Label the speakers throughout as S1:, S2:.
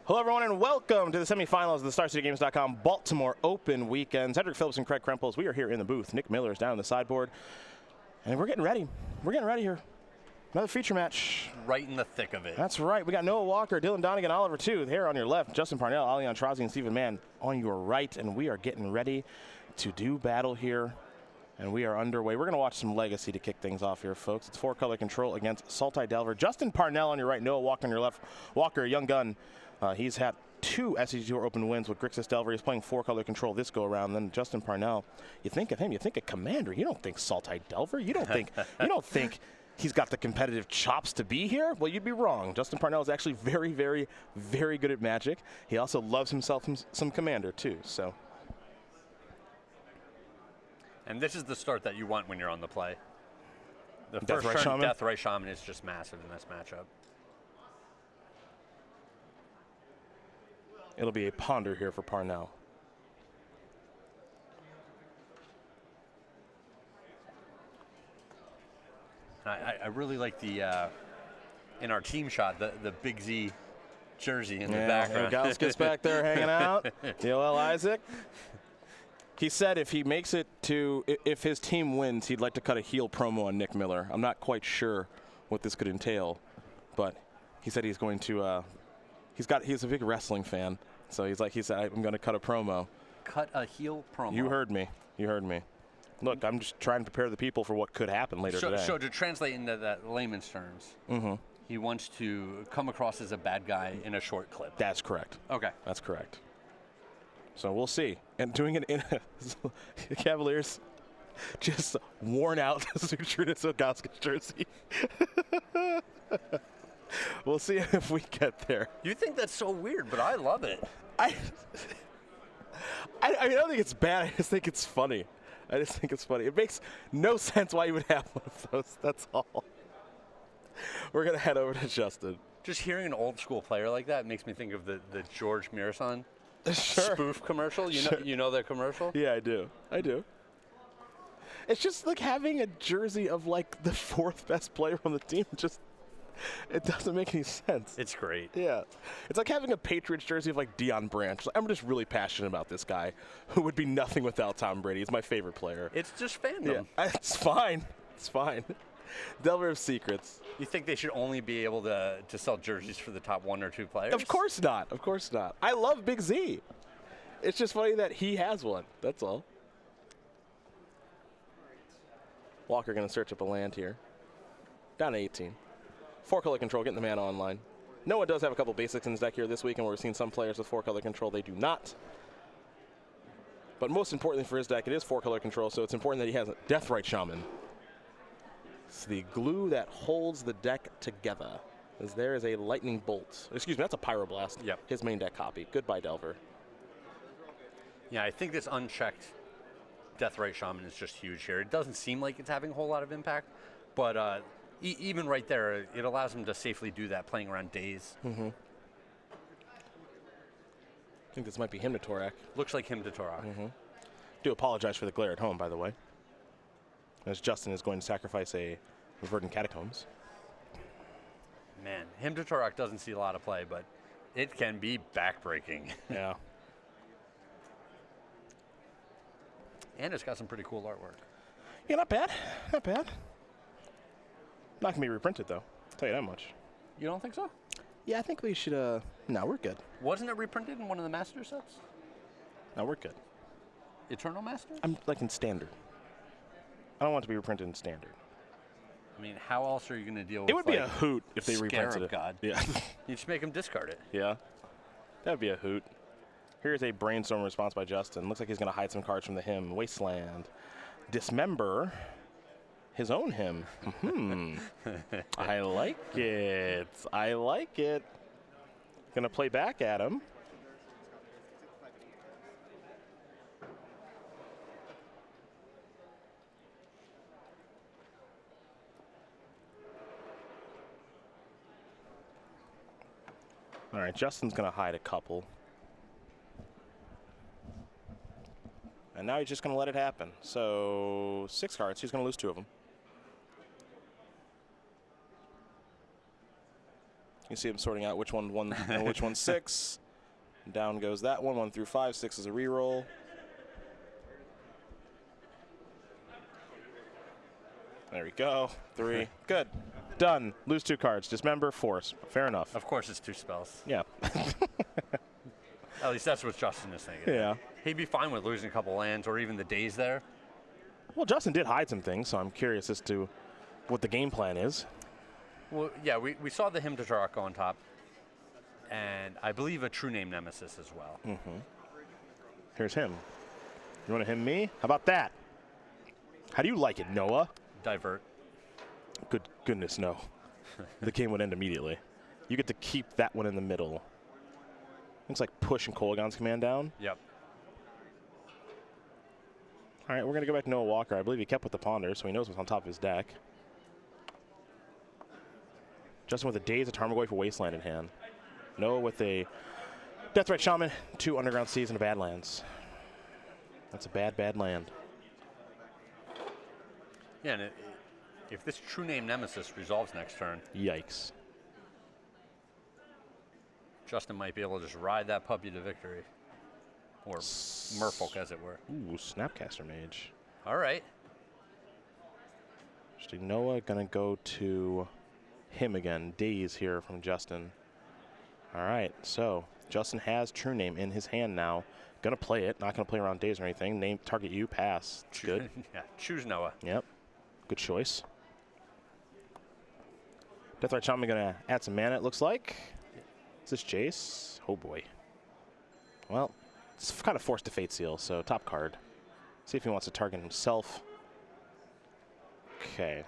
S1: Hello, everyone, and welcome to the semifinals of the StarCityGames.com Baltimore Open Weekend. Cedric Phillips and Craig Krempels, we are here in the booth. Nick Miller is down on the sideboard, and we're getting ready. We're getting ready here. Another feature match.
S2: Right in the thick of it.
S1: That's right. We got Noah Walker, Dylan Donegan, Oliver Tooth here on your left, Justin Parnell, Aintrazi, and Stephen Mann on your right, and we are getting ready to do battle here, and we are underway. We're going to watch some Legacy to kick things off here, folks. It's four-color control against Salty Delver. Justin Parnell on your right, Noah Walker on your left. Walker, a young gun. He's had 2 SCG Tour Open wins with Grixis Delver. He's playing four-color control this go-around. Then Justin Parnell, you think of him, you think of Commander. You don't think Salty Delver. You don't think he's got the competitive chops to be here. Well, you'd be wrong. Justin Parnell is actually very, very, very good at Magic. He also loves himself some Commander too. So,
S2: and this is the start that you want when you're on the play. The
S1: Death
S2: first
S1: Ray
S2: turn,
S1: Shaman?
S2: Death Ray Shaman is just massive in this matchup.
S1: it'll be a ponder here for Parnell.
S2: I really like the, in our team shot, the Big Z jersey in the background.
S1: Gauskis back there hanging out. Yoel Isaac. He said if he makes it to, if his team wins, he'd like to cut a heel promo on Nick Miller. I'm not quite sure what this could entail, but he said he's going to, he's a big wrestling fan. So he said, I'm going to cut a promo.
S2: Cut a heel promo.
S1: You heard me. You heard me. Look, I'm just trying to prepare the people for what could happen later today.
S2: So to translate into that layman's terms, he wants to come across as a bad guy in a short clip.
S1: That's correct.
S2: Okay.
S1: That's correct. So we'll see. And doing it in the Cavaliers just worn out Sutrudis Ilgauskas jersey. We'll see if we get there.
S2: You think that's so weird, but I love it.
S1: I don't think it's bad. I just think it's funny. It makes no sense why you would have one of those. That's all. We're going to head over to Justin.
S2: Just hearing an old school player like that makes me think of the George Mirasan
S1: Sure.
S2: spoof commercial. You know that commercial?
S1: Yeah, I do. It's just like having a jersey of like the 4th best player on the team. It doesn't make any sense.
S2: It's great.
S1: Yeah. It's like having a Patriots jersey of like Deion Branch. I'm just really passionate about this guy who would be nothing without Tom Brady. He's my favorite player.
S2: It's just fandom.
S1: Yeah, it's fine. It's fine. Delver of Secrets.
S2: You think they should only be able to sell jerseys for the top 1 or 2 players?
S1: Of course not. Of course not. I love Big Z. It's just funny that he has one. That's all. Walker going to search up a land here. Down to 18. 4-color control, getting the mana online. Noah does have a couple basics in his deck here this week, and we're seeing some players with 4-color control. They do not. But most importantly for his deck, it is 4-color control, so it's important that he has a Death Ray Shaman. It's the glue that holds the deck together. As there is a Lightning Bolt. Excuse me, that's a Pyroblast.
S2: Yep.
S1: His main deck copy. Goodbye, Delver.
S2: Yeah, I think this unchecked Death Ray Shaman is just huge here. It doesn't seem like it's having a whole lot of impact, but even right there, it allows him to safely do that playing around Daze.
S1: I think this might be him to Torak.
S2: Looks like him to Torak.
S1: Do apologize for the glare at home, by the way. As Justin is going to sacrifice a Verdant Catacombs.
S2: Man, him to Torak doesn't see a lot of play, but it can be backbreaking.
S1: Yeah.
S2: And it's got some pretty cool artwork.
S1: Yeah, not bad. Not bad. Not going to be reprinted, though. I'll tell you that much.
S2: You don't think so?
S1: Yeah, I think we should, no, we're good.
S2: Wasn't it reprinted in one of the Master sets?
S1: No, we're good.
S2: Eternal Master?
S1: I'm like in Standard. I don't want it to be reprinted in Standard.
S2: I mean, how else are you going to deal with
S1: It would be a hoot if they reprinted
S2: Scarab
S1: it.
S2: God.
S1: Yeah.
S2: You just make him discard it.
S1: Yeah. That would be a hoot. Here's a brainstorm response by Justin. Looks like he's going to hide some cards from the hymn. Wasteland. Dismember. His own hymn. I like it. I like it. Going to play back at him. All right, Justin's going to hide a couple. And now he's just going to let it happen. So 6 cards. He's going to lose 2 of them. You see him sorting out which one 1 and which one's 6. Down goes that one. 1 through 5. 6 is a reroll. There we go. 3. Good. Done. Lose 2 cards. Dismember, force. Fair enough.
S2: Of course, it's 2 spells.
S1: Yeah.
S2: At least that's what Justin is thinking.
S1: Yeah.
S2: He'd be fine with losing a couple lands or even the days there.
S1: Well, Justin did hide some things, so I'm curious as to what the game plan is.
S2: Well, yeah, we saw the Hymn to Tarok go on top, and I believe a True Name Nemesis as well.
S1: Mm-hmm. Here's him. You want to hymn me? How about that? How do you like it, Noah?
S2: Divert.
S1: Good goodness, no. The game would end immediately. You get to keep that one in the middle. Looks like pushing Kolaghan's command down.
S2: Yep.
S1: All right, we're going to go back to Noah Walker. I believe he kept with the Ponder, so he knows what's on top of his deck. Justin with a Daze of Tarmogoyf for Wasteland in hand. Noah with a Deathrite Shaman, 2 Underground Seas, and a Badlands. That's a bad, bad land.
S2: Yeah, and if this True Name Nemesis resolves next turn,
S1: Yikes.
S2: Justin might be able to just ride that puppy to victory. Or Merfolk, as it were.
S1: Ooh, Snapcaster Mage.
S2: All right.
S1: Interesting. Noah going to go to him again. Daze here from Justin. All right, so Justin has True Name in his hand now. Going to play it. Not going to play around Daze or anything. Name, target you, pass. It's good.
S2: Yeah, choose Noah.
S1: Yep. Good choice. Deathrite Shaman going to add some mana, it looks like. Is this Jace? Oh, boy. Well, it's kind of forced to Fate Seal, so top card. See if he wants to target himself. Okay.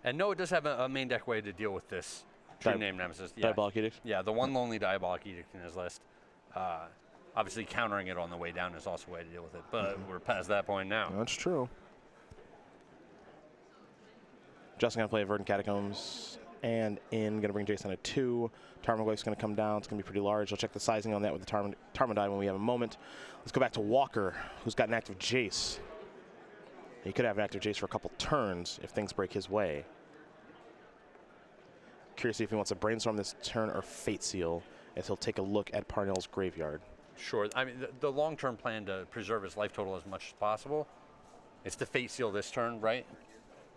S2: And Noah does have a main deck way to deal with this True Name Nemesis. Yeah.
S1: Diabolic Edict?
S2: Yeah, the one lonely Diabolic Edict in his list. Obviously, countering it on the way down is also a way to deal with it, but we're past that point now.
S1: That's true. Justin going to play Verdant Catacombs and in. Going to bring Jason at 2. Tarmogoyf's going to come down. It's going to be pretty large. I'll check the sizing on that with the Tarmogoyf when we have a moment. Let's go back to Walker, who's got an active Jace. He could have an active Jace for a couple turns if things break his way. Curious if he wants to brainstorm this turn or Fate Seal, as he'll take a look at Parnell's graveyard.
S2: Sure. I mean, the long-term plan to preserve his life total as much as possible is to Fate Seal this turn, right?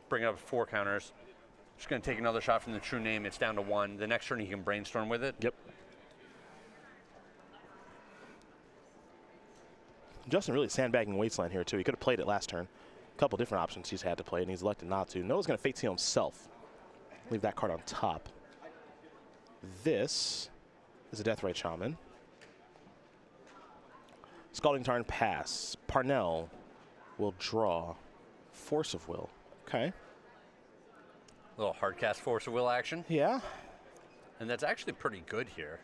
S2: Bring up 4 counters. Just going to take another shot from the True Name. It's down to 1. The next turn he can brainstorm with it.
S1: Yep. Justin really sandbagging Wasteland here, too. He could have played it last turn. A couple different options he's had to play, and he's elected not to. Noah's going to Fate Seal himself. Leave that card on top. This is a Deathrite Shaman. Scalding Tarn, pass. Parnell will draw Force of Will. Okay.
S2: A little hard cast Force of Will action.
S1: Yeah.
S2: And that's actually pretty good here.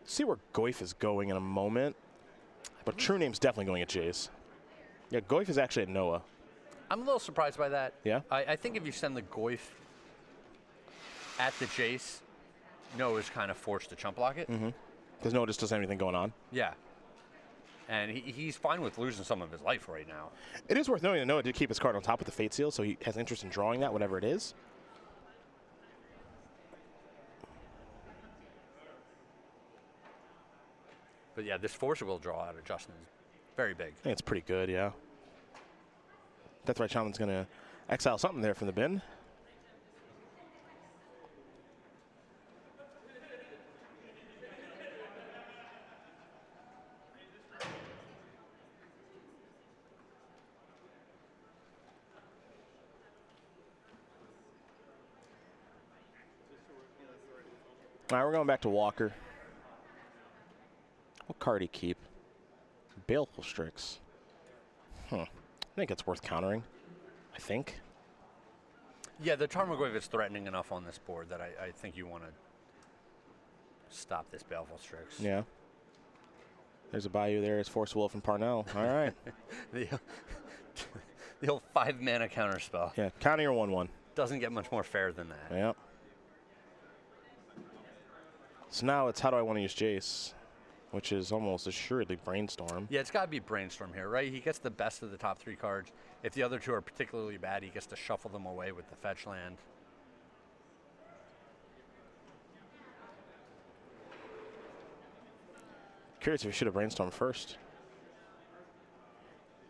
S1: See where Goyf is going in a moment. But True Name's definitely going at Jace. Yeah, Goyf is actually at Noah.
S2: I'm a little surprised by that.
S1: Yeah?
S2: I think if you send the Goyf at the Jace, Noah's kind of forced to chump block it.
S1: Because Noah just doesn't have anything going on.
S2: Yeah. And he's fine with losing some of his life right now.
S1: It is worth noting that Noah did keep his card on top with the Fate Seal, so he has interest in drawing that, whatever it is.
S2: But yeah, this Force of Will draw out of Justin is very big.
S1: I think it's pretty good, yeah. Deathrite Shaman's going to exile something there from the bin. All right, we're going back to Walker. What card do you keep? Baleful Strix. I think it's worth countering. I think.
S2: Yeah, the Tarmogoyf is threatening enough on this board that I think you want to stop this Baleful Strix.
S1: Yeah. There's a Bayou there. It's Force Will from Parnell. All right.
S2: The old 5-mana counter spell.
S1: Yeah, counter your 1/1.
S2: Doesn't get much more fair than that.
S1: Yeah. So now it's how do I want to use Jace? which is almost assuredly Brainstorm.
S2: Yeah, it's got to be Brainstorm here, right? He gets the best of the top 3 cards. If the other 2 are particularly bad, he gets to shuffle them away with the fetch land.
S1: Curious if he should have Brainstormed first.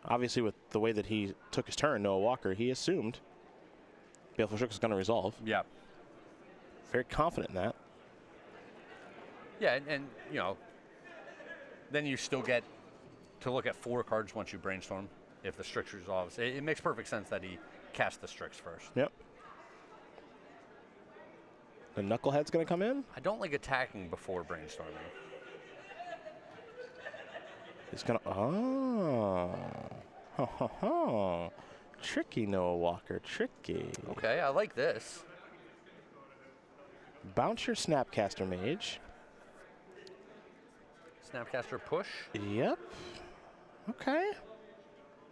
S1: Obviously, with the way that he took his turn, Noah Walker, he assumed Baleful Strix was going to resolve.
S2: Yeah.
S1: Very confident in that.
S2: Yeah, and you know, then you still get to look at 4 cards once you Brainstorm if the Strix resolves. It makes perfect sense that he cast the Strix first.
S1: Yep. The Knucklehead's going to come in.
S2: I don't like attacking before Brainstorming.
S1: He's going to... Oh. Tricky, Noah Walker. Tricky.
S2: Okay, I like this.
S1: Bounce your Snapcaster Mage.
S2: Snapcaster push.
S1: Yep. Okay.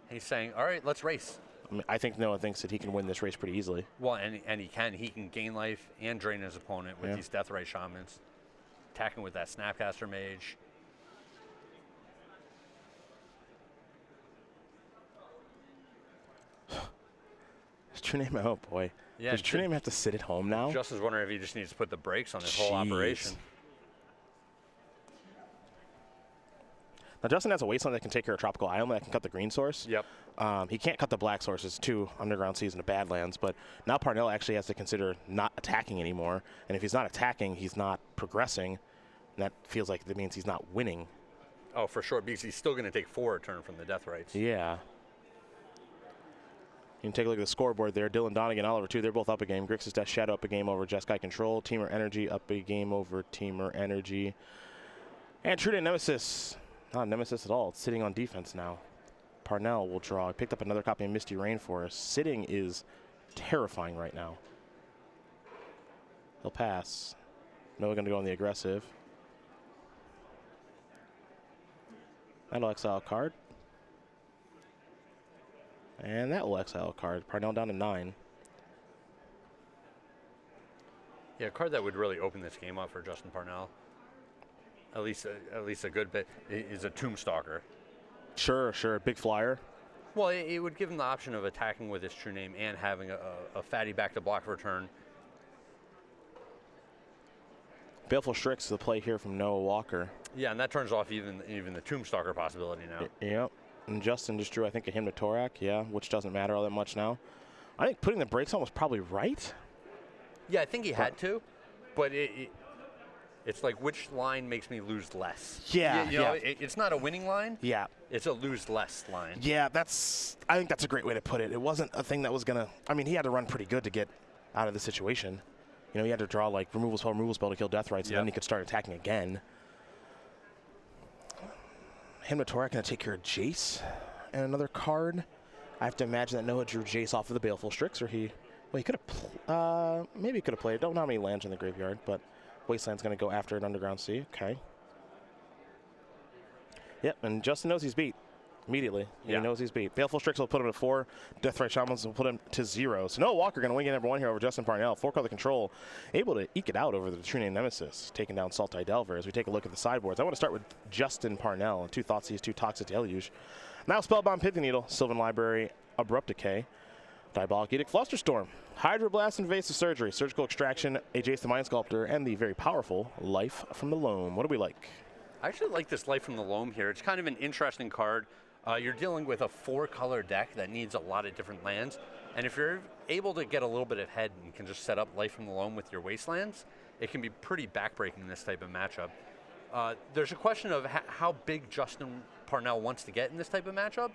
S2: He's saying, all right, let's race.
S1: I mean, I think Noah thinks that he can win this race pretty easily.
S2: Well, and he can. He can gain life and drain his opponent with these Deathrite Shamans. Attacking with that Snapcaster Mage.
S1: Does True Name, oh boy.
S2: Yeah,
S1: Does True Name have to sit at home now?
S2: Justin's wondering if he just needs to put the brakes on this whole operation.
S1: Now, Justin has a Wasteland that can take care of Tropical Island that can cut the green source.
S2: Yep.
S1: He can't cut the black sources, 2 Underground Seas and a Badlands, but now Parnell actually has to consider not attacking anymore. And if he's not attacking, he's not progressing. And that feels like that means he's not winning.
S2: Oh, for sure, because he's still going to take 4 a turn from the Deathrites.
S1: Yeah. You can take a look at the scoreboard there. Dylan Donegan, Oliver, 2. They're both up a game. Grixis Death Shadow up a game over Jeskai Control. Teamer Energy up a game over Teamer Energy. And True Name Nemesis. Not Nemesis at all. It's sitting on defense now. Parnell will draw. He picked up another copy of Misty Rainforest. Sitting is terrifying right now. He'll pass. Noah going to go on the aggressive. That'll exile a card. And that will exile a card. Parnell down to 9.
S2: Yeah, a card that would really open this game up for Justin Parnell. At least a good bit is a Tombstalker.
S1: Sure. Big flyer.
S2: Well, it would give him the option of attacking with his True Name and having a fatty back to block return.
S1: Baleful Strix is the play here from Noah Walker.
S2: Yeah, and that turns off even the Tombstalker possibility now.
S1: Yep. And Justin just drew, I think, a Hymn to Torak, yeah, which doesn't matter all that much now. I think putting the brakes on was probably right.
S2: Yeah, I think he had to, but it's like, which line makes me lose less?
S1: Yeah,
S2: you know, it's not a winning line.
S1: Yeah.
S2: It's a lose less line.
S1: Yeah, I think that's a great way to put it. It wasn't a thing that was going to, I mean, he had to run pretty good to get out of the situation. You know, he had to draw like removal spell to kill Deathrites, and then he could start attacking again. Hymn to Torak going to take care of Jace and another card. I have to imagine that Noah drew Jace off of the Baleful Strix, or he could have, maybe he could have played. Don't know how many lands in the graveyard, but Wasteland's going to go after an Underground Sea. Okay. Yep, and Justin knows he's beat immediately. He knows he's beat. Baleful Strix will put him to 4. Deathrite Shamans will put him to 0. So Noah Walker going to win game number 1 here over Justin Parnell. 4-color control, able to eke it out over the True Name Nemesis, taking down Sultai Delver. As we take a look at the sideboards, I want to start with Justin Parnell and 2 Thoughtseize, 2 Toxic Deluge. Now Spellbound Pithy Needle, Sylvan Library, Abrupt Decay, Diabolic Edict, Flusterstorm, Hydroblast, Invasive Surgery, Surgical Extraction, a Jace the Mind Sculptor, and the very powerful Life from the Loam. What do we like?
S2: I actually like this Life from the Loam here. It's kind of an interesting card. You're dealing with a 4-color deck that needs a lot of different lands. And if you're able to get a little bit ahead and can just set up Life from the Loam with your Wastelands, it can be pretty backbreaking in this type of matchup. There's a question of how big Justin Parnell wants to get in this type of matchup.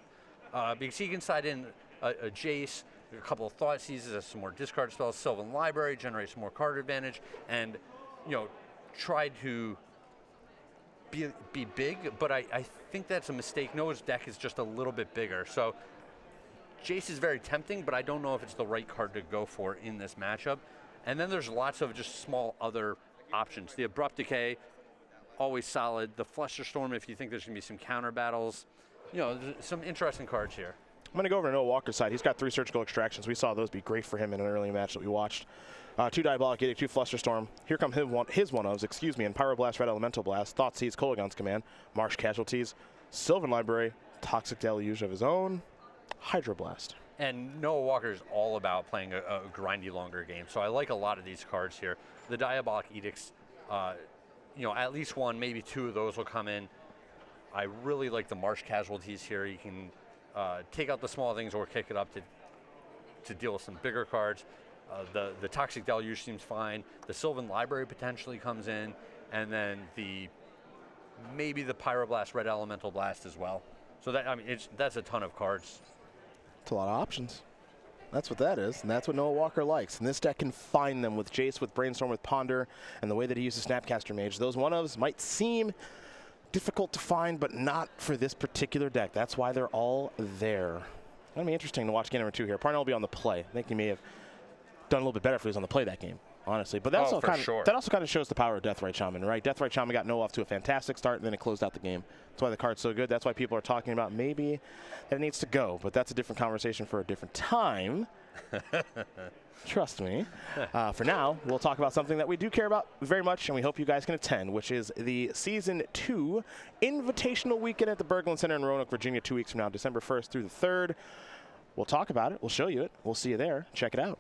S2: Because he can side in a Jace, a couple of Thoughtseizes, some more discard spells, Sylvan Library, generate some more card advantage, and try to be big, but I think that's a mistake. Noah's deck is just a little bit bigger. So Jace is very tempting, but I don't know if it's the right card to go for in this matchup. And then there's lots of just small other options. The Abrupt Decay, always solid. The Flusterstorm, if you think there's going to be some counter battles. There's some interesting cards here.
S1: I'm going to go over to Noah Walker's side. He's got 3 surgical extractions. We saw those be great for him in an early match that we watched. 2 Diabolic Edict, 2 Flusterstorm. Here come his one-ofs, and Pyroblast, Red Elemental Blast, Thoughtseize, Kolaghan's Command, Marsh Casualties, Sylvan Library, Toxic Deluge of his own, Hydroblast.
S2: And Noah Walker is all about playing a grindy, longer game. So I like a lot of these cards here. The Diabolic Edicts, at least 1, maybe 2 of those will come in. I really like the Marsh Casualties here. You can take out the small things or kick it up to deal with some bigger cards. The Toxic Deluge seems fine. The Sylvan Library potentially comes in, and then maybe the Pyroblast, Red Elemental Blast as well. So that's a ton of cards.
S1: It's a lot of options. That's what that is, and that's what Noah Walker likes. And this deck can find them with Jace, with Brainstorm, with Ponder, and the way that he uses Snapcaster Mage. Those one-ofs might seem difficult to find, but not for this particular deck. That's why they're all there. It's going to be interesting to watch game number 2 here. Parnell will be on the play. I think he may have done a little bit better if he was on the play that game, honestly. But that also kind of shows the power of Deathrite Shaman, right? Deathrite Shaman got Noah off to a fantastic start, and then it closed out the game. That's why the card's so good. That's why people are talking about maybe that it needs to go. But that's a different conversation for a different time. Trust me. For now, we'll talk about something that we do care about very much, and we hope you guys can attend, which is the Season 2 Invitational Weekend at the Berglund Center in Roanoke, Virginia, 2 weeks from now, December 1st through the 3rd. We'll talk about it. We'll show you it. We'll see you there. Check it out.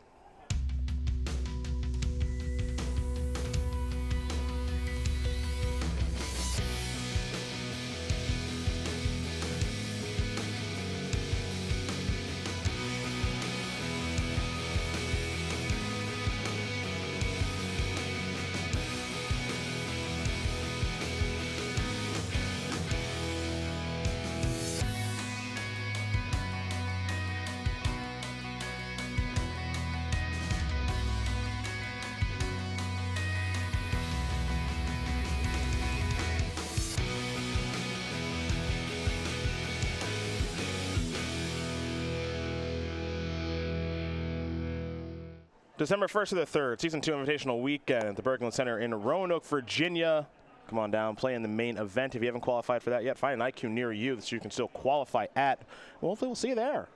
S1: December 1st to the 3rd, Season 2 Invitational Weekend at the Berglund Center in Roanoke, Virginia. Come on down, play in the main event. If you haven't qualified for that yet, find an IQ near you that you can still qualify at. Well, hopefully we'll see you there.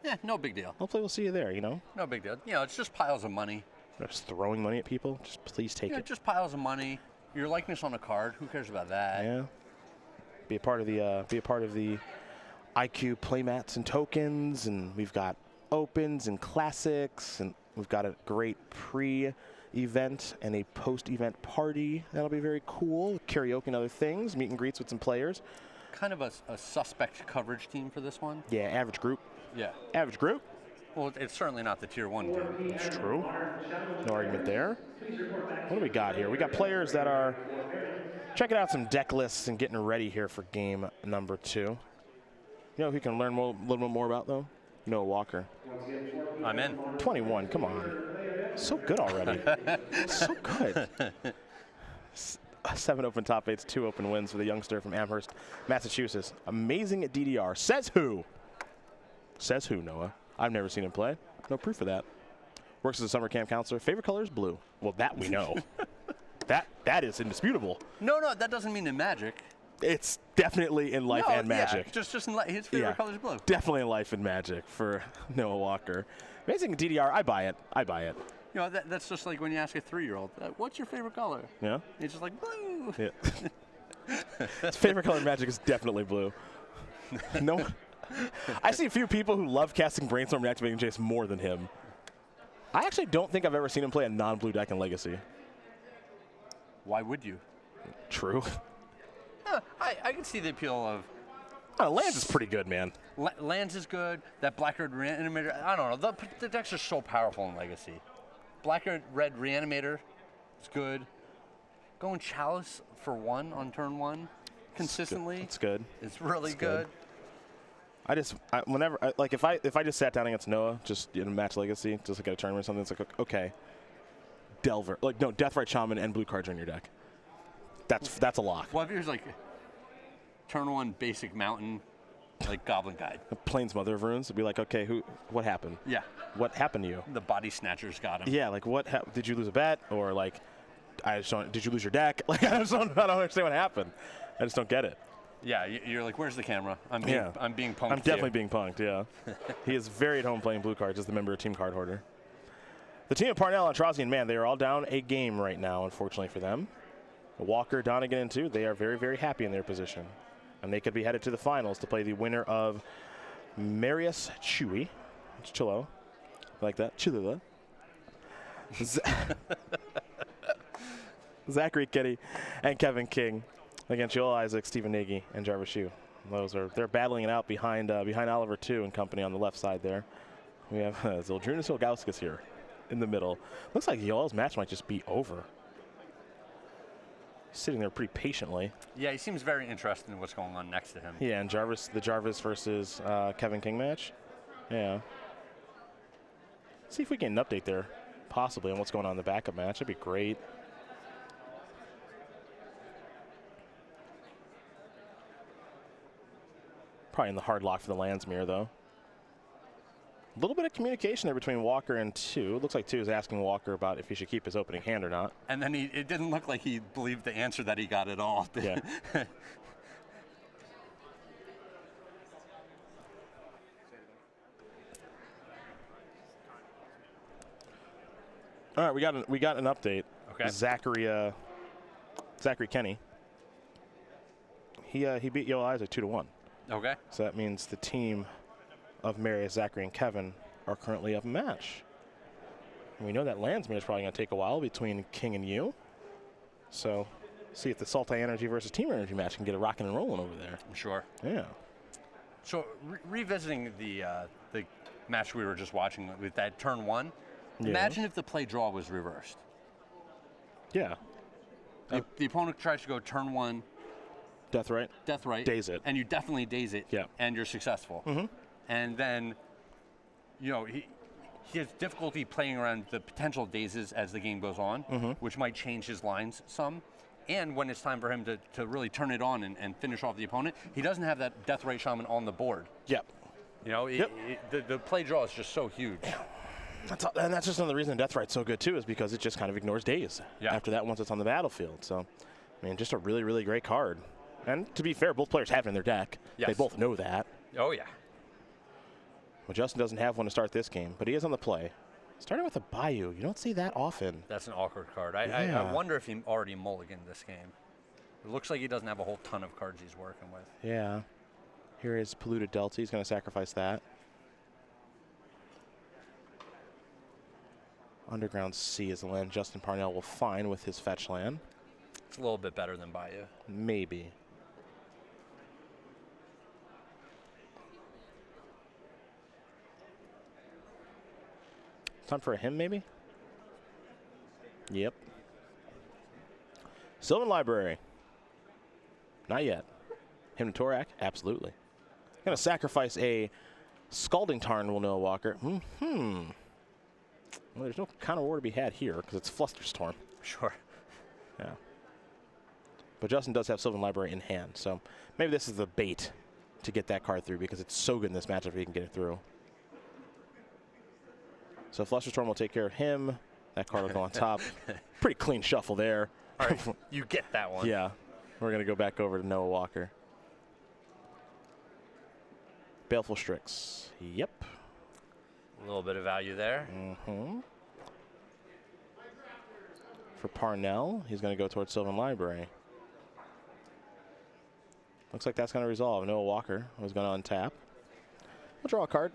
S2: Yeah, no big deal.
S1: Hopefully we'll see you there,
S2: No big deal. It's just piles of money.
S1: Just throwing money at people? Just please take it.
S2: Just piles of money. Your likeness on a card. Who cares about that?
S1: Yeah. Be a part of the IQ playmats and tokens, and we've got opens and classics, and we've got a great pre-event and a post-event party. That'll be very cool. Karaoke and other things, meet and greets with some players.
S2: Kind of a suspect coverage team for this one.
S1: Yeah, average group.
S2: Yeah.
S1: Average group.
S2: Well, it's certainly not the Tier 1 team.
S1: It's true. No argument there. What do we got here? We got players that are checking out some deck lists and getting ready here for game number 2. You know who you can learn a little bit more about, though? Noah Walker.
S2: I'm in.
S1: 21, come on. So good already. So good. 7 open top 8s, 2 open wins for the youngster from Amherst, Massachusetts. Amazing at DDR. Says who? Says who, Noah? I've never seen him play. No proof of that. Works as a summer camp counselor. Favorite color is blue. Well, that we know. that is indisputable.
S2: No, that doesn't mean in Magic.
S1: It's definitely in life and Magic.
S2: Yeah, just in his favorite color is blue.
S1: Definitely in life and Magic for Noah Walker. Amazing DDR. I buy it.
S2: That's just like when you ask a 3-year-old, what's your favorite color?
S1: Yeah.
S2: It's just like blue.
S1: Yeah. His favorite color in Magic is definitely blue. No. I see a few people who love casting Brainstorm and activating Jace more than him. I actually don't think I've ever seen him play a non-blue deck in Legacy.
S2: Why would you?
S1: True.
S2: I can see the appeal of...
S1: Lands is pretty good, man.
S2: Lands is good. That Black-Red Reanimator, I don't know. The decks are so powerful in Legacy. Black-Red Reanimator is good. Going Chalice for 1 on turn 1 consistently.
S1: It's good.
S2: It's really good.
S1: If I just sat down against Noah, just in a match Legacy, just like at a tournament or something, it's like, okay, Delver. No, Deathrite Shaman and blue cards are in your deck. That's a lock.
S2: Well, if you're like turn 1 basic mountain, like Goblin Guide.
S1: Plains Mother of Runes would be like, okay, what happened?
S2: Yeah.
S1: What happened to you?
S2: The Body Snatchers got him.
S1: Yeah, like did you lose a bet? Or like, did you lose your deck? Like, I don't understand what happened. I just don't get it.
S2: Yeah, you're like, where's the camera? I'm being punked.
S1: I'm definitely being punked, yeah. He is very at home playing blue cards as the member of Team Card Hoarder. The team of Parnell, Aintrazi, and Mann, they are all down a game right now, unfortunately for them. Walker, Donegan, and 2, they are very, very happy in their position. And they could be headed to the finals to play the winner of Marius Chewy. It's Chilo. Like that. Chilo. Zachary Kitty and Kevin King against Joel Isaac, Stephen Nagy, and Jarvis Shue. They're battling it out behind Oliver 2 and company on the left side there. We have Zildrunas Ilgauskas here in the middle. Looks like Yoel's match might just be over. He's sitting there pretty patiently.
S2: Yeah, he seems very interested in what's going on next to him.
S1: Yeah, and the Jarvis versus Kevin King match. Yeah. See if we get an update there, possibly, on what's going on in the backup match. That'd be great. Probably in the hard lock for the Landsmere, though. A little bit of communication there between Walker and 2. It looks like 2 is asking Walker about if he should keep his opening hand or not.
S2: And then it didn't look like he believed the answer that he got at all.
S1: Yeah. All right, we got an update.
S2: Okay.
S1: Zachary Kenny. He beat Yo Isaac 2-1.
S2: Okay.
S1: So that means the team of Marius, Zachary, and Kevin are currently up a match. And we know that Landsmere is probably going to take a while between King and you. So see if the Salta Energy versus Team Energy match can get it rocking and rolling over there.
S2: Sure.
S1: Yeah.
S2: So revisiting the match we were just watching with that turn 1, imagine if the play draw was reversed.
S1: Yeah.
S2: The opponent tries to go turn 1.
S1: Death right. Daze it.
S2: And you definitely daze it.
S1: Yeah.
S2: And you're successful.
S1: Mm-hmm.
S2: And then, he has difficulty playing around the potential dazes as the game goes on, which might change his lines some. And when it's time for him to really turn it on and finish off the opponent, he doesn't have that Death Ray Shaman on the board.
S1: Yep.
S2: The play draw is just so huge.
S1: Yeah. And that's just another reason Death Right's so good, too, is because it just kind of ignores daze after that once it's on the battlefield. So, I mean, just a really, really great card. And to be fair, both players have it in their deck.
S2: Yes.
S1: They both know that.
S2: Oh, yeah.
S1: Well, Justin doesn't have one to start this game, but he is on the play. Starting with a Bayou. You don't see that often.
S2: That's an awkward card. I wonder if he already mulliganed this game. It looks like he doesn't have a whole ton of cards he's working with.
S1: Yeah. Here is Polluted Delta. He's going to sacrifice that. Underground Sea is the land Justin Parnell will find with his fetch land.
S2: It's a little bit better than Bayou.
S1: Maybe. Time for a hymn, maybe? Yep. Sylvan Library. Not yet. Hymn to Torak? Absolutely. Going to sacrifice a Scalding Tarn, will Noah Walker. Well, there's no counter war to be had here because it's Flusterstorm.
S2: Sure.
S1: Yeah. But Justin does have Sylvan Library in hand, so maybe this is the bait to get that card through because it's so good in this matchup if he can get it through. So Flusterstorm will take care of him. That card will go on top. Pretty clean shuffle there.
S2: All right, you get that one.
S1: Yeah. We're going to go back over to Noah Walker. Baleful Strix. Yep.
S2: A little bit of value there.
S1: For Parnell, he's going to go towards Sylvan Library. Looks like that's going to resolve. Noah Walker was going to untap. We'll draw a card.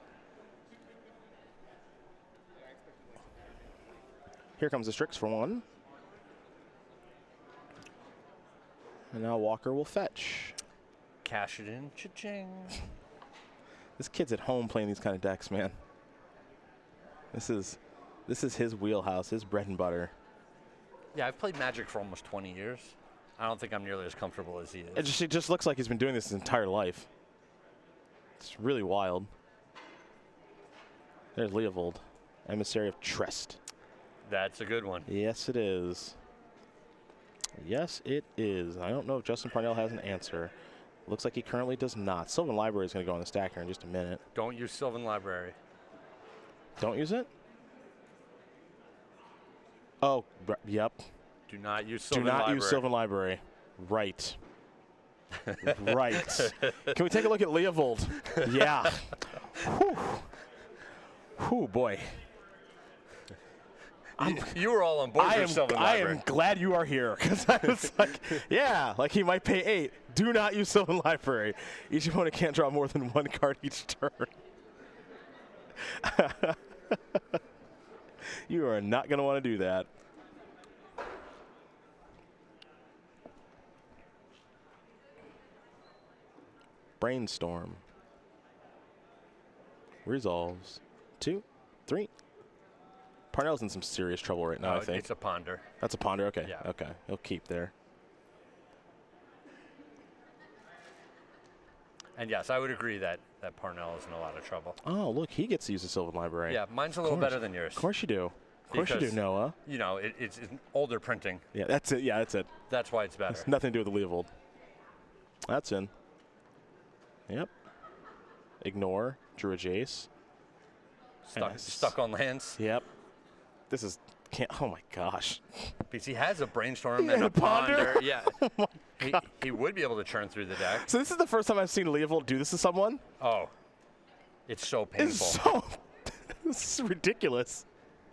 S1: Here comes the Strix for 1. And now Walker will fetch.
S2: Cash it in. Cha-ching.
S1: This kid's at home playing these kind of decks, man. This is his wheelhouse, his bread and butter.
S2: Yeah, I've played Magic for almost 20 years. I don't think I'm nearly as comfortable as he is.
S1: It just looks like he's been doing this his entire life. It's really wild. There's Leovold, Emissary of Trest.
S2: That's a good one.
S1: Yes, it is. Yes, it is. I don't know if Justin Parnell has an answer. Looks like he currently does not. Sylvan Library is going to go on the stack here in just a minute.
S2: Don't use Sylvan Library.
S1: Don't use it? Oh, yep.
S2: Do not use Sylvan Library.
S1: Do not use Sylvan Library. Right. Right. Can we take a look at Leovold? Yeah. Whew. Whew, boy.
S2: You were all on board for Sylvan
S1: I
S2: Library.
S1: am glad you are here, because I was like, yeah, like he might pay 8. Do not use Sylvan Library. Each opponent can't draw more than 1 card each turn. You are not going to want to do that. Brainstorm. Resolves. 2, 3. Parnell's in some serious trouble right now, I think.
S2: It's a ponder.
S1: That's a ponder? Okay.
S2: Yeah.
S1: Okay. He'll keep there.
S2: And yes, I would agree that Parnell is in a lot of trouble.
S1: Oh, look, he gets to use the Sylvan Library.
S2: Yeah, mine's a little better than yours.
S1: Of course you do. Of course you do, Noah.
S2: You know, it's older printing.
S1: Yeah, that's it. Yeah, that's it.
S2: That's why it's better.
S1: It's nothing to do with the Leovold. That's in. Yep. Ignore. Drew a Jace.
S2: Stuck on lands.
S1: Yep. This is oh my gosh.
S2: Because he has a brainstorm
S1: and
S2: and
S1: a ponder.
S2: Yeah.
S1: Oh my
S2: he would be able to churn through the deck.
S1: So this is the first time I've seen Leovold do this to someone.
S2: Oh. It's so painful.
S1: It's so this is ridiculous.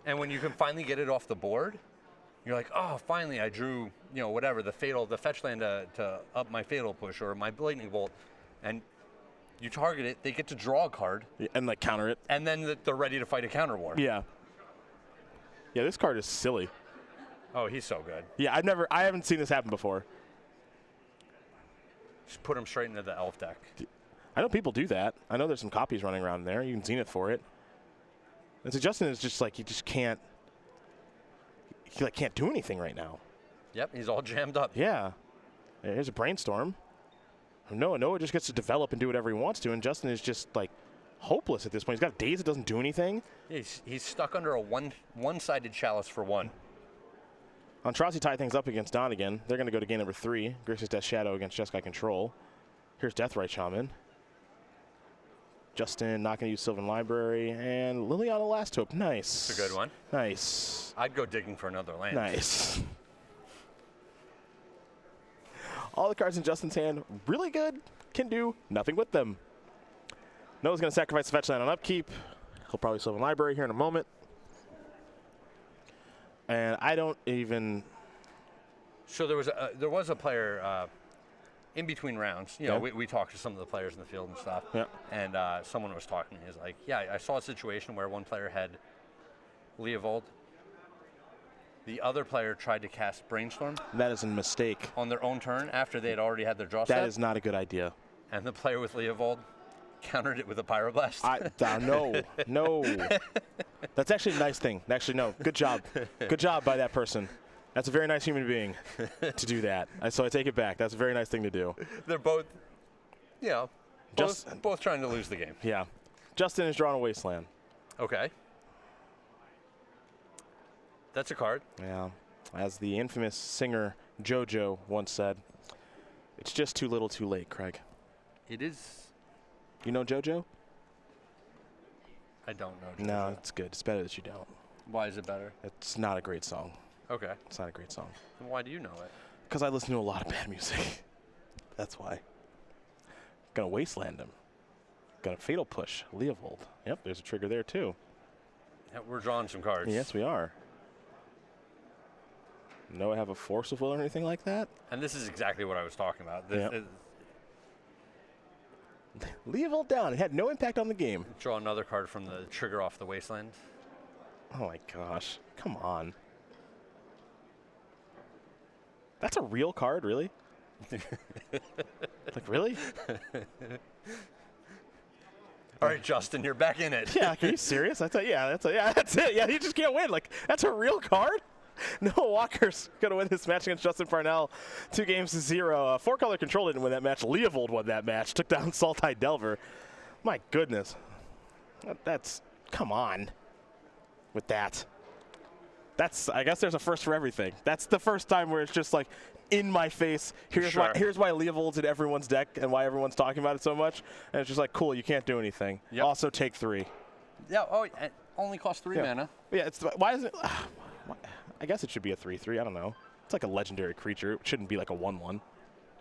S2: And when you can finally get it off the board, you're like, oh, finally I drew, whatever, the fetch land to up my fatal push or my lightning bolt. And you target it, they get to draw a card.
S1: Yeah, and like counter it.
S2: And then they're ready to fight a counter war.
S1: Yeah. Yeah, this card is silly.
S2: Oh, he's so good.
S1: Yeah, I haven't seen this happen before.
S2: Just put him straight into the elf deck.
S1: I know people do that. I know there's some copies running around there. You can Zenith for it. And so Justin is just like, he just can't, he like can't do anything right now.
S2: Yep, he's all jammed up.
S1: Yeah. Here's a brainstorm. Noah just gets to develop and do whatever he wants to, and Justin is just like hopeless at this point. He's got a daze that doesn't do anything.
S2: He's stuck under a one-sided chalice for 1.
S1: Aintrazi tie things up against Donegan. They're going to go to game number 3. Grixis Death Shadow against Jeskai Control. Here's Deathrite Shaman. Justin not going to use Sylvan Library, and Liliana Last Hope. Nice.
S2: It's a good one.
S1: Nice.
S2: I'd go digging for another land.
S1: Nice. All the cards in Justin's hand, really good, can do nothing with them. Noah's going to sacrifice the fetch land on upkeep. He'll probably Sylvan Library here in a moment. And I don't even...
S2: So there was a player in between rounds. We talked to some of the players in the field and stuff.
S1: Yeah.
S2: And someone was talking to me. He's like, yeah, I saw a situation where one player had Leovold. The other player tried to cast Brainstorm.
S1: That is a mistake.
S2: On their own turn after they had already had their draw set.
S1: That is not a good idea.
S2: And the player with Leovold countered it with a Pyroblast.
S1: No. That's actually a nice thing. Actually, no. Good job. Good job by that person. That's a very nice human being to do that. So I take it back. That's a very nice thing to do.
S2: They're both, both trying to lose the game.
S1: Yeah. Justin is drawing a Wasteland.
S2: Okay. That's a card.
S1: Yeah. As the infamous singer JoJo once said, it's just too little too late, Craig.
S2: It is.
S1: You know JoJo?
S2: I don't know JoJo.
S1: No, it's good. It's better that you don't.
S2: Why is it better?
S1: It's not a great song.
S2: Okay.
S1: It's not a great song.
S2: Then why do you know it?
S1: Because I listen to a lot of bad music. That's why. Gonna Wasteland him. Got a Fatal Push. Leovold. Yep, there's a trigger there too.
S2: Yeah, we're drawing some cards.
S1: Yes, we are. Noah have a Force of Will or anything like that?
S2: And this is exactly what I was talking about.
S1: Leovold down. It had no impact on the game.
S2: Draw another card from the trigger off the Wasteland.
S1: Oh my gosh. Come on. That's a real card, really? Like, really?
S2: All right, Justin, you're back in it.
S1: Yeah, are you serious? That's it. Yeah, you just can't win. Like, that's a real card? Noah Walker's going to win this match against Justin Parnell 2-0. 4-color Control didn't win that match. Leovold won that match. Took down Sultai Delver. My goodness. That's, come on with that. I guess there's a first for everything. That's the first time where it's just like in my face. Here's why Leovold's in everyone's deck and why everyone's talking about it so much. And it's just like, cool, you can't do anything. Yep. Also take 3.
S2: Yeah, it only costs 3 mana.
S1: Yeah, why isn't it? I guess it should be a 3/3. I don't know. It's like a legendary creature. It shouldn't be like a 1/1.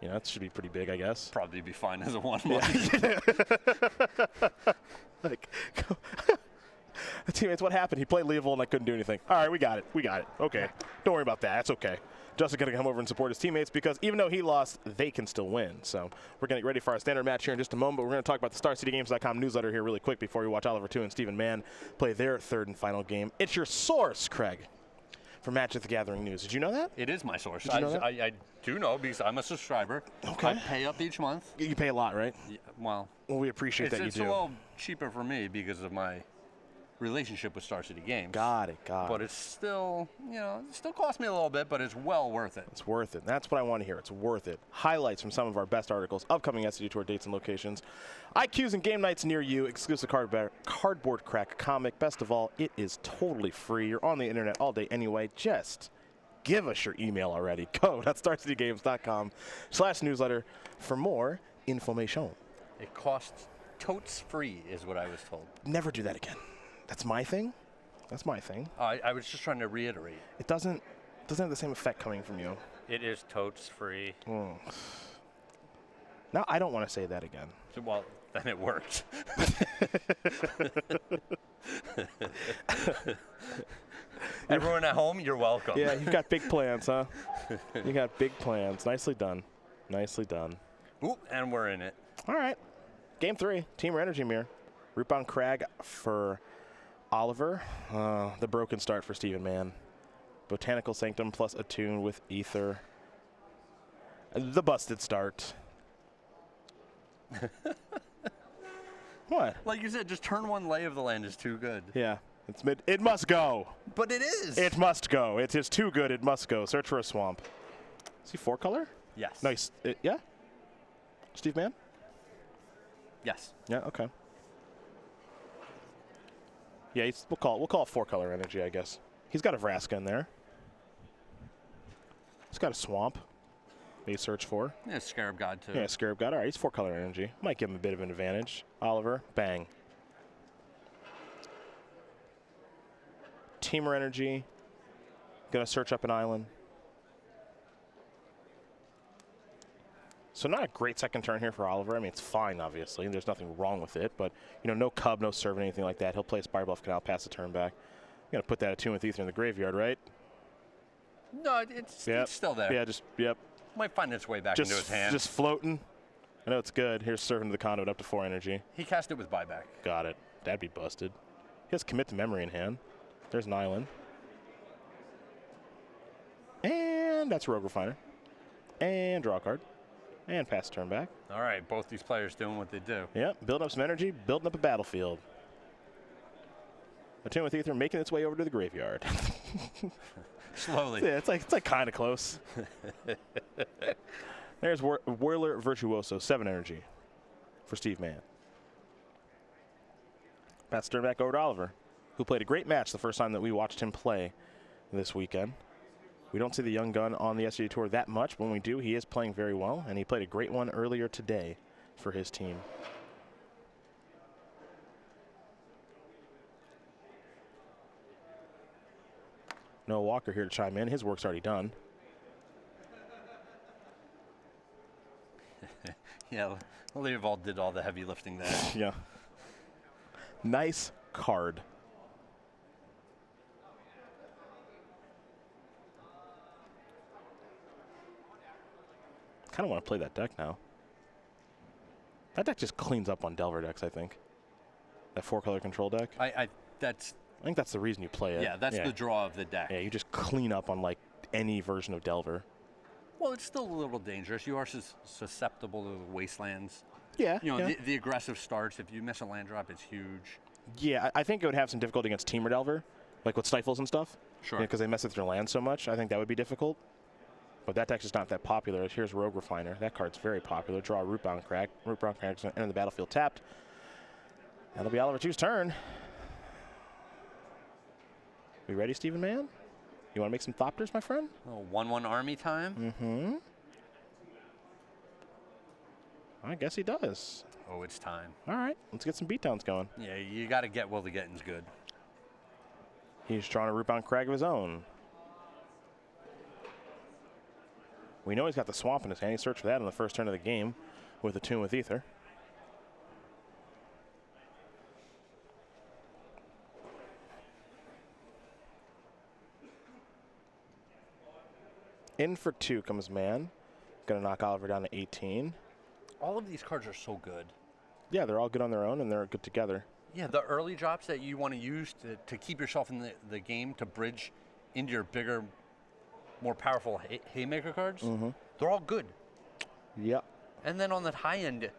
S1: You know, that should be pretty big, I guess.
S2: Probably be fine as a 1.
S1: Like, teammates, what happened? He played Leovold and I couldn't do anything. All right, we got it. Okay. Don't worry about that. That's okay. Justin's going to come over and support his teammates because even though he lost, they can still win. So we're going to get ready for our standard match here in just a moment. But we're going to talk about the StarCityGames.com newsletter here really quick before we watch Oliver 2 and Stephen Mann play their third and final game. It's your source, Craig, for Magic the Gathering news. Did you know that?
S2: It is my source.
S1: Did you know that?
S2: I do know because I'm a subscriber.
S1: Okay.
S2: I pay up each month.
S1: You pay a lot, right?
S2: Yeah, well,
S1: we appreciate that you do.
S2: It's a little cheaper for me because of my relationship with Star City Games.
S1: Got it.
S2: But it's still, you know, it still costs me a little bit, but it's well worth it.
S1: It's worth it. That's what I want to hear. It's worth it. Highlights from some of our best articles, upcoming SCG Tour dates and locations, IQs and game nights near you, exclusive cardboard crack comic. Best of all, it is totally free. You're on the internet all day anyway. Just give us your email already. Go. That's StarCityGames.com/newsletter for more information.
S2: It costs totes free is what I was told.
S1: Never do that again. That's my thing. That's my thing.
S2: I was just trying to reiterate.
S1: It doesn't have the same effect coming from you.
S3: It is totes free.
S1: Now I don't want to say that again.
S2: So, well, then it worked. Everyone at home, you're welcome.
S1: Yeah, you've got big plans, huh? You got big plans. Nicely done. Nicely done.
S2: Ooh, and we're in it.
S1: All right. Game 3, Team Energy Mirror. Rootbound Crag for Oliver. The broken start for Stephen Mann. Botanical Sanctum plus Attune with Ether. The busted start. What?
S2: Like you said, just turn 1 Lay of the Land is too good.
S1: Yeah. It's mid. It must go.
S2: But it is.
S1: It must go. It is too good. It must go. Search for a swamp. Is he 4-color?
S2: Yes.
S1: Nice. Yeah? Steve Mann?
S2: Yes.
S1: Yeah, okay. Yeah, we'll call it 4-color energy, I guess. He's got a Vraska in there. He's got a swamp. Maybe search for.
S2: Yeah, Scarab God too.
S1: Yeah, Scarab God. All right, he's 4-color energy. Might give him a bit of an advantage. Oliver, bang. Teamer energy. Gonna search up an island. So not a great second turn here for Oliver. I mean, it's fine, obviously. There's nothing wrong with it. But, you know, no Cub, no Servant, anything like that. He'll play a Spire Bluff Canal, pass the turn back. You're going to put that Attune with Ether in the graveyard, right?
S2: No, it's still there.
S1: Yeah, yep.
S2: Might find its way back into his hand.
S1: Just floating. I know it's good. Here's Servant of the Conduit up to 4 energy.
S2: He cast it with buyback.
S1: Got it. That'd be busted. He has Commit to Memory in hand. There's an island. And that's Rogue Refiner. And draw a card. And pass the turn back.
S2: All right, both these players doing what they do.
S1: Yep, building up some energy, building up a battlefield. Attune with Ether making its way over to the graveyard.
S2: Slowly.
S1: Yeah, it's like kind of close. There's Whirler Virtuoso, 7 energy for Steve Mann. Pass the turn back over to Oliver, who played a great match the first time that we watched him play this weekend. We don't see the young gun on the SCG Tour that much. When we do, he is playing very well, and he played a great one earlier today for his team. Noah Walker here to chime in. His work's already done.
S2: Yeah, Leovold did all the heavy lifting there.
S1: Yeah. Nice card. Kind of want to play that deck now. That deck just cleans up on Delver decks, I think. That 4-color control deck.
S2: I
S1: think that's the reason you play it.
S2: Yeah, that's the draw of the deck.
S1: Yeah, you just clean up on like any version of Delver.
S2: Well, it's still a little dangerous. You are susceptible to the wastelands.
S1: Yeah.
S2: You know,
S1: yeah.
S2: the aggressive starts. If you miss a land drop, it's huge.
S1: Yeah, I think it would have some difficulty against Teamer Delver, like with Stifles and stuff.
S2: Sure.
S1: Because they mess with your land so much. I think that would be difficult. But that deck's just not that popular. Here's Rogue Refiner. That card's very popular. Draw a Rootbound Crag. Rootbound Crag's going to enter the battlefield tapped. That'll be Oliver 2's turn. We ready, Stephen Mann? You want to make some Thopters, my friend?
S2: Oh, 1/1 army time?
S1: Mm-hmm. I guess he does.
S2: Oh, it's time.
S1: All right, let's get some beatdowns going.
S2: Yeah, you got to get Will the Getting's good.
S1: He's drawing a Rootbound Crag of his own. We know he's got the Swamp in his hand. He searched for that on the first turn of the game with a Tune with Ether. In for 2 comes Mann. Going to knock Oliver down to 18.
S2: All of these cards are so good.
S1: Yeah, they're all good on their own, and they're good together.
S2: Yeah, the early drops that you want to use to keep yourself in the game to bridge into your bigger, more powerful haymaker cards, they're all good.
S1: Yep.
S2: And then on the high end,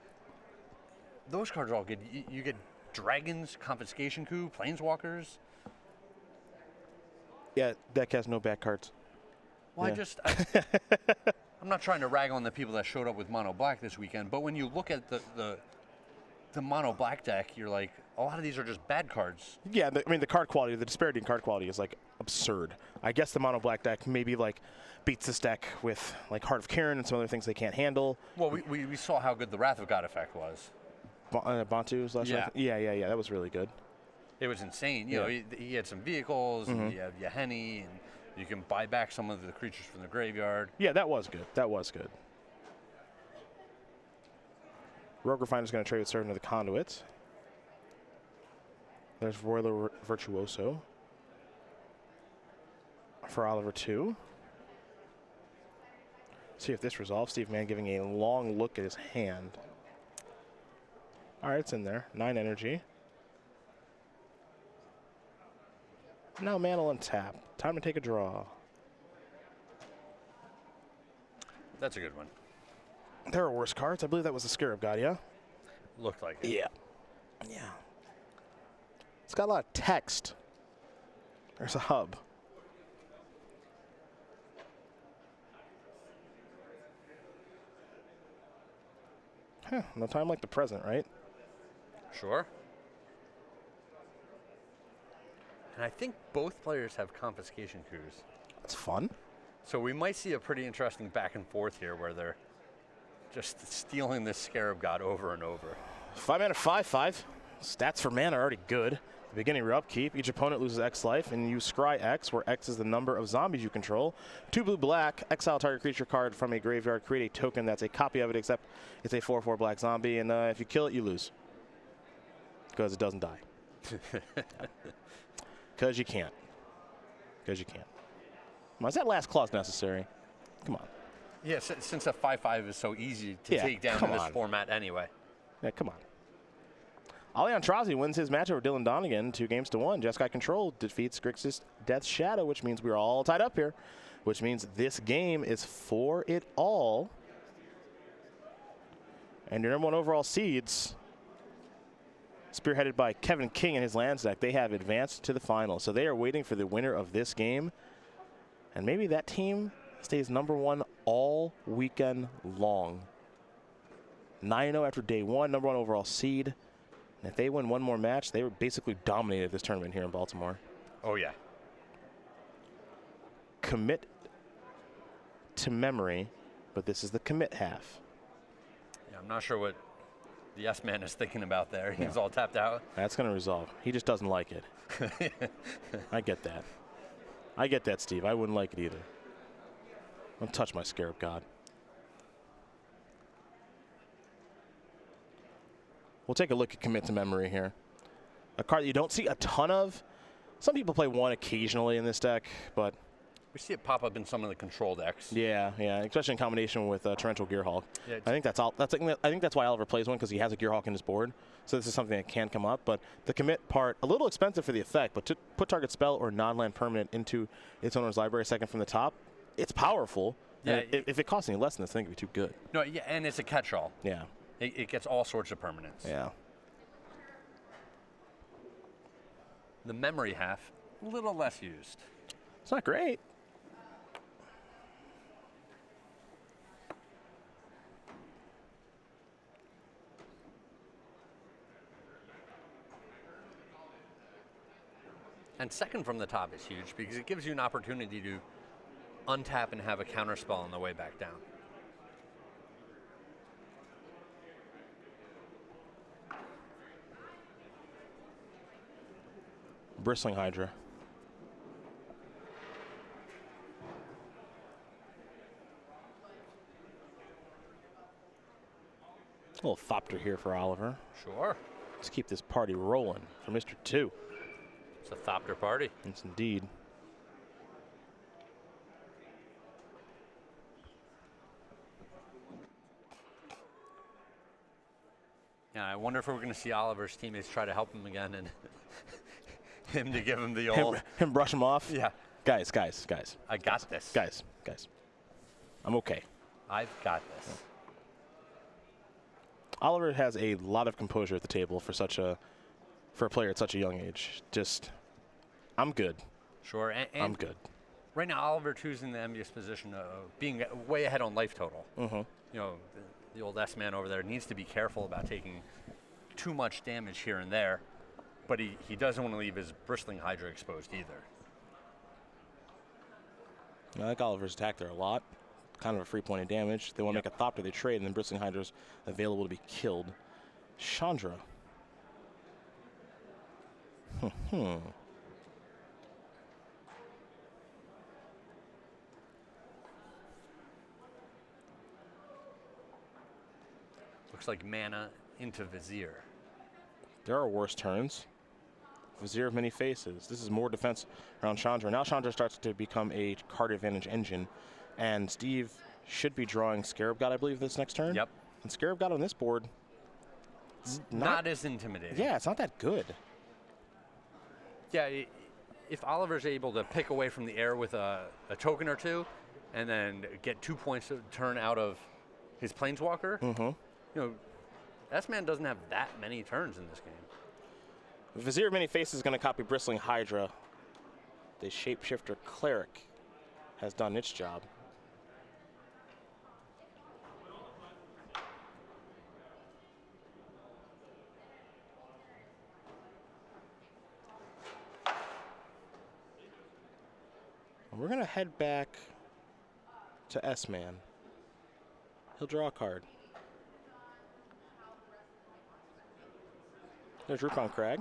S2: those cards are all good. You get Dragons, Confiscation Coup, Planeswalkers.
S1: Yeah, deck has no bad cards.
S2: Well,
S1: Yeah.
S2: I'm not trying to rag on the people that showed up with mono black this weekend, but when you look at the mono black deck, you're like, a lot of these are just bad cards.
S1: Yeah, I mean, the card quality, the disparity in card quality is like absurd. I guess the mono black deck maybe like beats this deck with like Heart of Kieran and some other things they can't handle.
S2: Well, we saw how good the Wrath of God effect was.
S1: Bantu's last
S2: Yeah.
S1: Yeah, that was really good.
S2: It was insane. You know, he had some vehicles, and you have Yahenni, and you can buy back some of the creatures from the graveyard.
S1: Yeah, that was good. That was good. Rogue Refiner's going to trade with Servant of the Conduit. There's Roiler Virtuoso for Oliver 2. See if this resolves. Steve Mann giving a long look at his hand. All right, it's in there. 9 energy. Now Mann will untap. Time to take a draw.
S2: That's a good one.
S1: There are worse cards. I believe that was the Scarab God, yeah?
S2: Looked like it.
S1: Yeah. Yeah. It's got a lot of text. There's a hub. Huh, no time like the present, right?
S2: Sure. And I think both players have Confiscation Coups.
S1: That's fun.
S2: So we might see a pretty interesting back and forth here where they're just stealing this Scarab God over and over.
S1: 5 mana, 5/5. Stats for mana are already good. At the beginning of your upkeep, each opponent loses X life, and you scry X, where X is the number of zombies you control. 2 blue black, exile target creature card from a graveyard, create a token that's a copy of it, except it's a 4/4 black zombie, and if you kill it, you lose. Because it doesn't die. Because you can't. Because you can't. Come on, is that last clause necessary? Come on.
S2: Yeah, since a 5/5 is so easy to take down in this format anyway.
S1: Yeah, come on. Aintrazi wins his match over Dylan Donegan 2-1. Jeskai Control defeats Grixis Death's Shadow, which means we're all tied up here. Which means this game is for it all. And your number 1 overall seeds, spearheaded by Kevin King and his Lands deck, they have advanced to the final. So they are waiting for the winner of this game. And maybe that team stays number 1 all weekend long. 9-0 after day 1, number 1 overall seed. And if they win one more match, they were basically dominated this tournament here in Baltimore.
S2: Oh, yeah.
S1: Commit to memory, but this is the commit half.
S2: Yeah, I'm not sure what the S-Man is thinking about there. He's all tapped out.
S1: That's going to resolve. He just doesn't like it. I get that. I get that, Steve. I wouldn't like it either. Don't touch my Scarab God. We'll take a look at Commit to Memory here. A card that you don't see a ton of. Some people play one occasionally in this deck, but
S2: we see it pop up in some of the control decks.
S1: Yeah, especially in combination with Torrential Gearhulk.
S2: Yeah,
S1: I think that's all. I think that's why Oliver plays one, because he has a Gearhulk in his board. So this is something that can come up. But the commit part, a little expensive for the effect, but to put target spell or non-land permanent into its owner's library second from the top, it's powerful.
S2: Yeah,
S1: if it costs any less than this, I think it'd be too good.
S2: No, yeah, and it's a catch-all.
S1: Yeah.
S2: It gets all sorts of permanents.
S1: Yeah.
S2: The memory half, a little less used.
S1: It's not great.
S2: And second from the top is huge because it gives you an opportunity to untap and have a counterspell on the way back down.
S1: Bristling Hydra. little Thopter here for Oliver.
S2: Sure.
S1: Let's keep this party rolling for Mr. 2.
S3: It's a Thopter party.
S1: Yes, indeed.
S2: Yeah, I wonder if we're going to see Oliver's teammates try to help him again and him to give him the old.
S1: Him brush him off?
S2: Yeah.
S1: Guys.
S2: I got this.
S1: Guys. I'm okay.
S2: I've got this.
S1: Oliver has a lot of composure at the table for a player at such a young age. Just, I'm good.
S2: Sure. And
S1: I'm good.
S2: Right now, Oliver two's in the envious position of being way ahead on life total.
S1: Mm-hmm.
S2: You know, the old S-man over there needs to be careful about taking too much damage here and there, but he doesn't want to leave his bristling Hydra exposed either.
S1: I like Oliver's attack there a lot. Kind of a free point of damage. They want to make a Thopter, they trade, and then Bristling Hydra's available to be killed. Chandra.
S2: Looks like mana into Vizier.
S1: There are worse turns. Vizier of many faces. This is more defense around Chandra. Now Chandra starts to become a card advantage engine. And Steve should be drawing Scarab God, I believe, this next turn.
S2: Yep.
S1: And Scarab God on this board, it's
S2: not as intimidating.
S1: Yeah, it's not that good.
S2: Yeah, if Oliver's able to pick away from the air with a token or two, and then get 2 points to turn out of his Planeswalker, you know, S-Man doesn't have that many turns in this game.
S1: Vizier of Many Faces is going to copy Bristling Hydra. The Shapeshifter Cleric has done its job. We're going to head back to S-Man. He'll draw a card. There's Rupon Crag.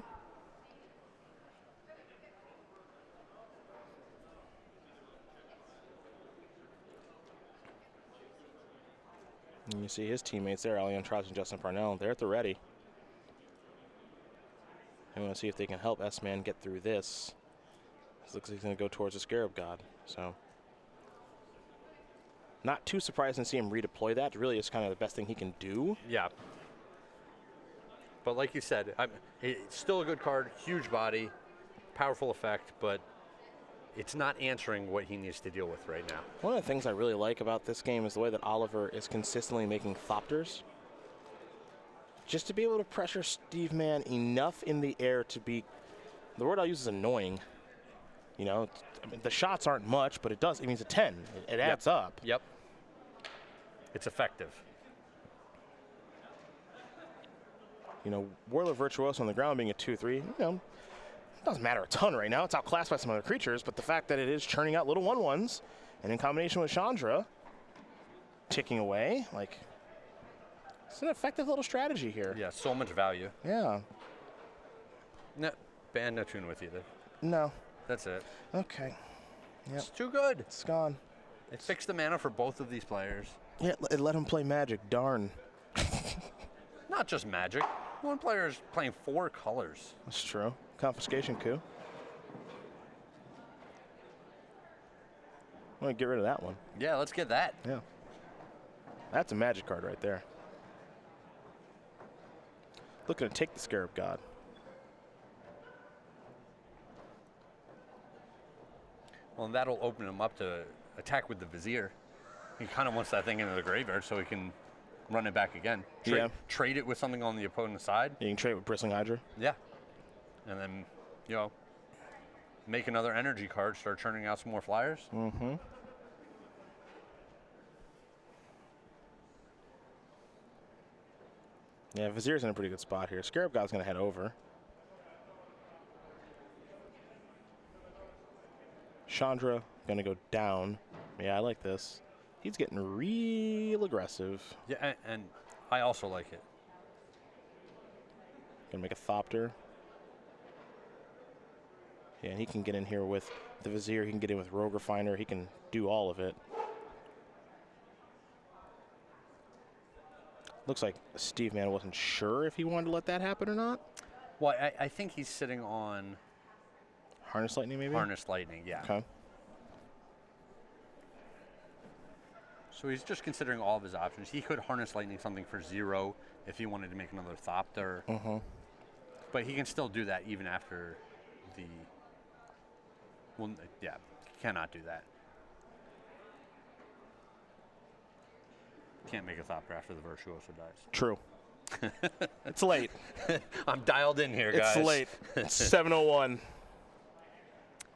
S1: And you see his teammates there, Aintrazi and Justin Parnell. They're at the ready. I want to see if they can help S-Man get through this. This looks like he's going to go towards the Scarab God. So, not too surprised to see him redeploy that. It really is kind of the best thing he can do.
S2: Yeah. But like you said, it's still a good card, huge body, powerful effect, but it's not answering what he needs to deal with right now.
S1: One of the things I really like about this game is the way that Oliver is consistently making Thopters. Just to be able to pressure Steve Mann enough in the air to be, the word I'll use is annoying. You know, I mean, the shots aren't much, but it does. It means a 10. It adds up.
S2: Yep. It's effective.
S1: You know, Warlord Virtuoso on the ground being a 2-3, you know, it doesn't matter a ton right now. It's outclassed by some other creatures, but the fact that it is churning out little 1/1s, and in combination with Chandra ticking away, like, it's an effective little strategy here.
S2: Yeah, so much value.
S1: Yeah.
S2: No, ban no tune with you there.
S1: No.
S2: That's it.
S1: Okay. Yep.
S2: It's too good.
S1: It's gone.
S2: It fixed the mana for both of these players.
S1: Yeah, it let him play Magic. Darn.
S2: Not just Magic. One player is playing 4 colors.
S1: That's true. Confiscation coup. I'm going to get rid of that one.
S2: Yeah, let's get that.
S1: Yeah. That's a Magic card right there. Looking to take the Scarab God.
S2: Well, and that'll open him up to attack with the Vizier. He kind of wants that thing into the graveyard so he can run it back again. Trade it with something on the opponent's side.
S1: You can trade it with Bristling Hydra.
S2: Yeah. And then, you know, make another energy card, start churning out some more flyers.
S1: Mm-hmm. Yeah, Vizier's in a pretty good spot here. Scarab God's going to head over. Chandra going to go down. Yeah, I like this. He's getting real aggressive.
S2: Yeah, and I also like it.
S1: Going to make a Thopter. Yeah, and he can get in here with the Vizier. He can get in with Rogue Refiner. He can do all of it. Looks like Steve Mann wasn't sure if he wanted to let that happen or not.
S2: Well, I think he's sitting on
S1: Harness Lightning, maybe?
S2: Harness Lightning, yeah.
S1: Okay.
S2: So he's just considering all of his options. He could Harness Lightning something for 0 if he wanted to make another Thopter. But he can still do that even after the... Well, yeah, cannot do that. Can't make a Thopter after the Virtuoso dies.
S1: True. It's late.
S2: I'm dialed in here, guys.
S1: It's late. It's 7:01.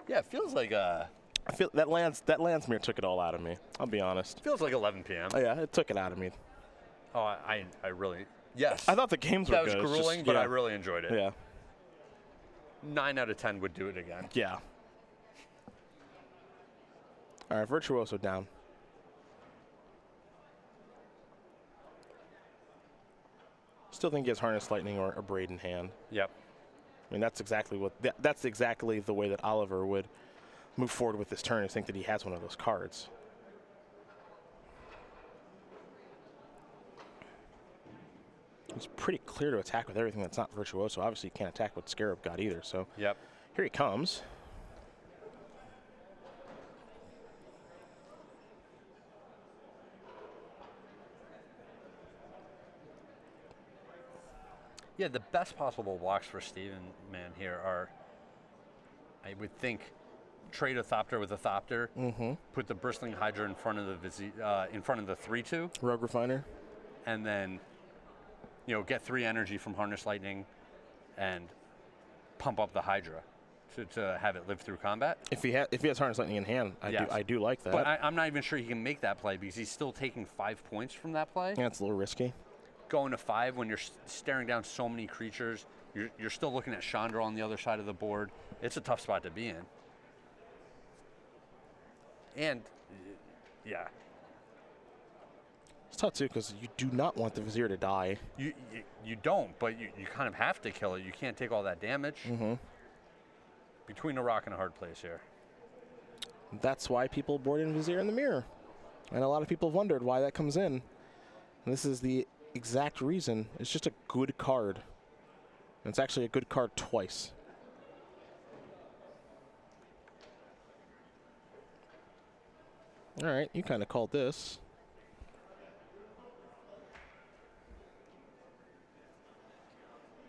S2: Yeah, it feels like
S1: I feel that Landsmere took it all out of me. I'll be honest.
S2: feels like 11 p.m.
S1: Oh, yeah, it took it out of me.
S2: Oh, I really... Yes.
S1: I thought the games were
S2: that
S1: good.
S2: was
S1: It's
S2: grueling,
S1: just-
S2: but
S1: yeah.
S2: I really enjoyed it.
S1: Yeah.
S2: 9 out of 10 would do it again.
S1: Yeah. All right, Virtuoso down. Still think he has Harness Lightning or a Braid in hand.
S2: Yep.
S1: I mean, that's exactly what that's exactly the way that Oliver would move forward with this turn. Is think that he has one of those cards. It's pretty clear to attack with everything that's not Virtuoso. Obviously, you can't attack with Scarab God either. So
S2: Yep.
S1: here he comes.
S2: Yeah, the best possible blocks for Steven Mann here are, I would think, trade a Thopter with a Thopter, put the Bristling Hydra in front of the in front of the 3/2,
S1: Rogue Refiner.
S2: and then, get 3 energy from Harness Lightning, and pump up the Hydra to have it live through combat.
S1: If he has Harness Lightning in hand,
S2: Yes.
S1: I do like that.
S2: But I'm not even sure he can make that play because he's still taking 5 points from that play.
S1: Yeah, it's a little risky.
S2: Going to 5 when you're staring down so many creatures, you're still looking at Chandra on the other side of the board. It's a tough spot to be in. And, yeah,
S1: It's tough too because you do not want the Vizier to die.
S2: you don't, but you kind of have to kill it. You can't take all that damage. Between a rock and a hard place here.
S1: That's why people board in Vizier in the mirror, and a lot of people have wondered why that comes in. And this is the exact reason. It's just a good card. And it's actually a good card twice. All right, you kind of called this.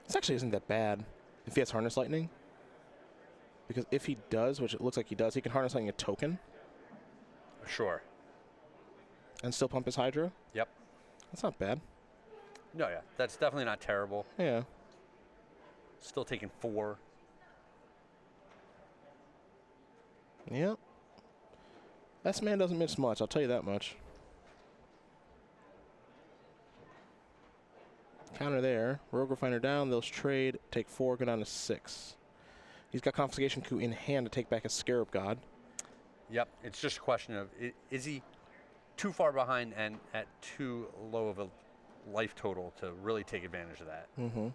S1: This actually isn't that bad if he has Harness Lightning. Because if he does, which it looks like he does, he can Harness Lightning a token
S2: Sure.
S1: and still pump his Hydra.
S2: Yep.
S1: That's not bad.
S2: No, yeah, that's definitely not terrible.
S1: Yeah.
S2: Still taking 4.
S1: Yep. This man doesn't miss much, I'll tell you that much. Counter there. Rogue Refiner down. They'll trade. Take 4, go down to 6. He's got Confiscation Coup in hand to take back a Scarab God.
S2: Yep. It's just a question of, is he too far behind and at too low of a life total to really take advantage of that?
S1: Mm-hmm.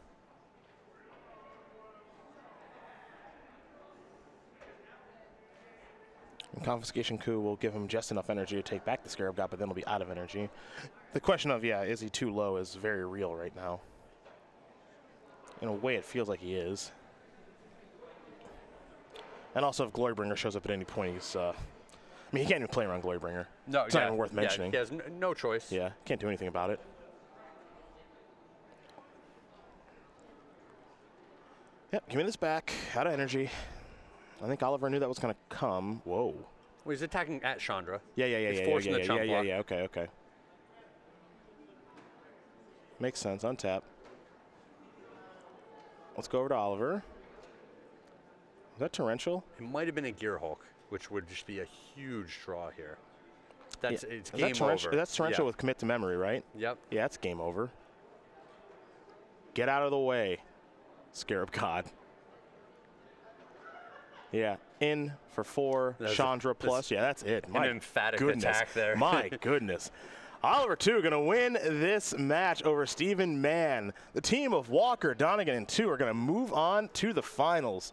S1: And Confiscation Coup will give him just enough energy to take back the Scarab God, but then he'll be out of energy. The question of, is he too low is very real right now. In a way, it feels like he is. And also, if Glorybringer shows up at any point, he's... I mean, he can't even play around Glorybringer.
S2: No,
S1: It's not even worth mentioning.
S2: Yeah, he has no choice.
S1: Yeah, can't do anything about it. Yep, give me this back. Out of energy. I think Oliver knew that was going to come. Whoa.
S2: Well, he's attacking at Chandra.
S1: Yeah,
S2: He's forcing the chump block.
S1: okay. Makes sense. Untap. Let's go over to Oliver. Is that Torrential?
S2: It might have been a Gear Hulk, which would just be a huge draw here. It's
S1: Is
S2: game
S1: that
S2: over.
S1: That's Torrential
S2: Yeah.
S1: with Commit to Memory, right?
S2: Yep.
S1: Yeah, that's game over. Get out of the way, Scarab God. Yeah, in for 4, Chandra plus. Yeah, that's it.
S2: An emphatic attack there.
S1: My goodness. Oliver 2 going to win this match over Stephen Mann. The team of Walker, Donegan, and 2 are going to move on to the finals.